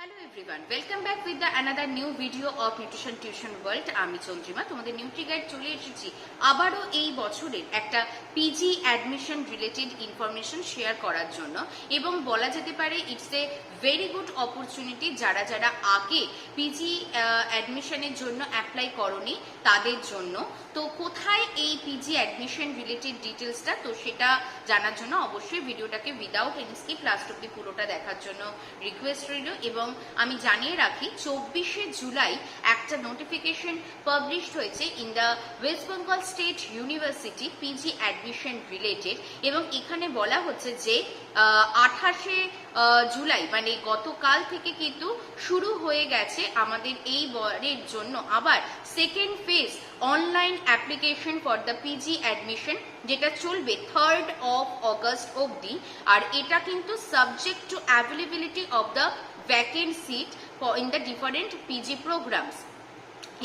Hello everyone, welcome back with the another new video of Nutrition Tuition World. আমি চন্দ্রিমা তোমাদের Nutri guide চলে এসেছি আবারও এই বছরের একটা PG admission related information share করার জন্য এবং বলা যেতে পারে it's a very good opportunity যারা যারা আগে পিজি অ্যাডমিশনের জন্য অ্যাপ্লাই করনি তাদের জন্য। তো কোথায় এই পিজি অ্যাডমিশন রিলেটেড ডিটেলসটা, তো সেটা জানার জন্য অবশ্যই ভিডিওটাকে উইদাউট এনি স্কিপ লাস্ট অব্দি পুরোটা দেখার জন্য রিকোয়েস্ট রইল। এবং আমি জানিয়ে রাখি 24শে জুলাই একটা নোটিফিকেশন পাবলিশড হয়েছে in the West Bengal state university PG admission related, এবং এখানে বলা হচ্ছে যে 28শে জুলাই মানে গতকাল থেকে কিন্তু শুরু হয়ে গেছে আমাদের এই বারের জন্য আবার second phase online application for the PG admission, যেটা চলবে 3rd of August অবধি। আর এটা কিন্তু subject to availability of the vacant seat in the different PG programs.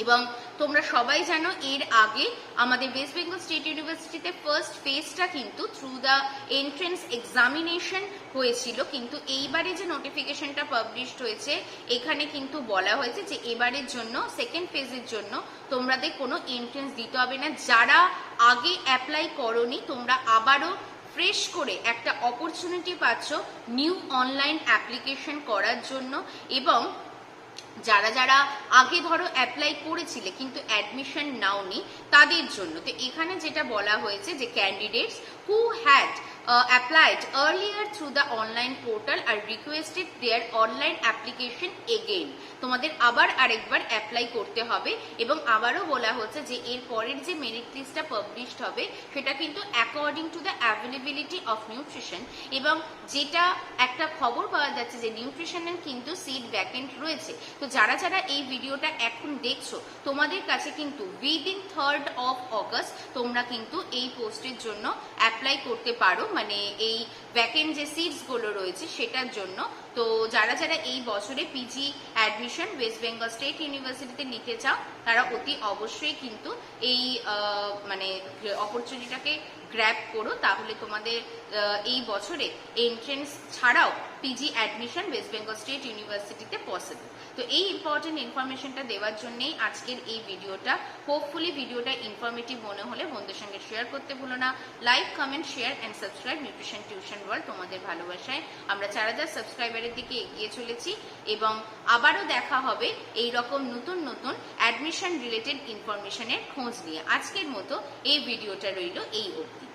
এবং তোমরা সবাই জানো এর আগে আমাদের ওয়েস্ট বেঙ্গল স্টেট ইউনিভার্সিটিতে ফার্স্ট ফেজটা কিন্তু থ্রু দ্য এন্ট্রেন্স এক্সামিনেশন হয়েছিল, কিন্তু এইবারে যে নোটিফিকেশনটা পাবলিশড হয়েছে এখানে কিন্তু বলা হয়েছে যে এবারের জন্য সেকেন্ড ফেজের জন্য তোমাদের কোনো এন্ট্রেন্স দিতে হবে না। যারা আগে অ্যাপ্লাই করনি তোমরা আবারও ফ্রেশ করে একটা অপরচুনিটি পাচ্ছ নিউ অনলাইন অ্যাপ্লিকেশন করার জন্য। এবং যারা যারা আগে ধরো অ্যাপ্লাই করেছিলে কিন্তু অ্যাডমিশন নাওনি তাদের জন্য, তো এখানে যেটা বলা হয়েছে যে candidates who had applied earlier through the online portal are requested their online application again। তোমাদের আবার আরেকবার অ্যাপ্লাই করতে হবে। এবং আবারও বলা হচ্ছে যে এর পরের যে মেরিট লিস্টটা পাবলিশড হবে সেটা কিন্তু according to the availability of nutrition. এবং যেটা একটা খবর পাওয়া যাচ্ছে যে নিউট্রিশনের কিন্তু সিট ভ্যাকেন্ট রয়েছে। তো যারা যারা এই ভিডিওটা এখন দেখছো তোমাদের কাছে কিন্তু উইদিন 3rd of August তোমরা কিন্তু এই পোস্টের জন্য অ্যাপ্লাই করতে পারো, মানে এই ভ্যাকেন্ট যে সিটস গুলো রয়েছে সেটার জন্য। তো যারা যারা এই বছরে PG admission West Bengal state ইউনিভার্সিটিতে নিতে চাও তারা অতি অবশ্যই কিন্তু এই মানে অপরচুনিটিটাকে গ্র্যাব করো, তাহলে তোমাদের এই বছরে এন্ট্রেন্স ছাড়াও PG admission West Bengal state ইউনিভার্সিটিতে পসিবল। তো এই ইম্পর্টেন্ট ইনফরমেশনটা দেওয়ার জন্যই আজকের এই ভিডিওটা। হোপফুলি ভিডিওটা ইনফরমেটিভ মনে হলে বন্ধুদের সঙ্গে শেয়ার করতে ভুলো না। Like, comment, share and subscribe nutrition tuition world. তোমাদের ভালোবাসায় আমরা 4000 সাবস্ক্রাইবারের দিকে এগিয়ে চলেছি এবং আবারও দেখা হবে এই রকম নতুন নতুন অ্যাডমিশন রিলেটেড ইনফরমেশনের খোঁজ নিয়ে। আজকের মতো এই ভিডিওটা রইল এই অবধি।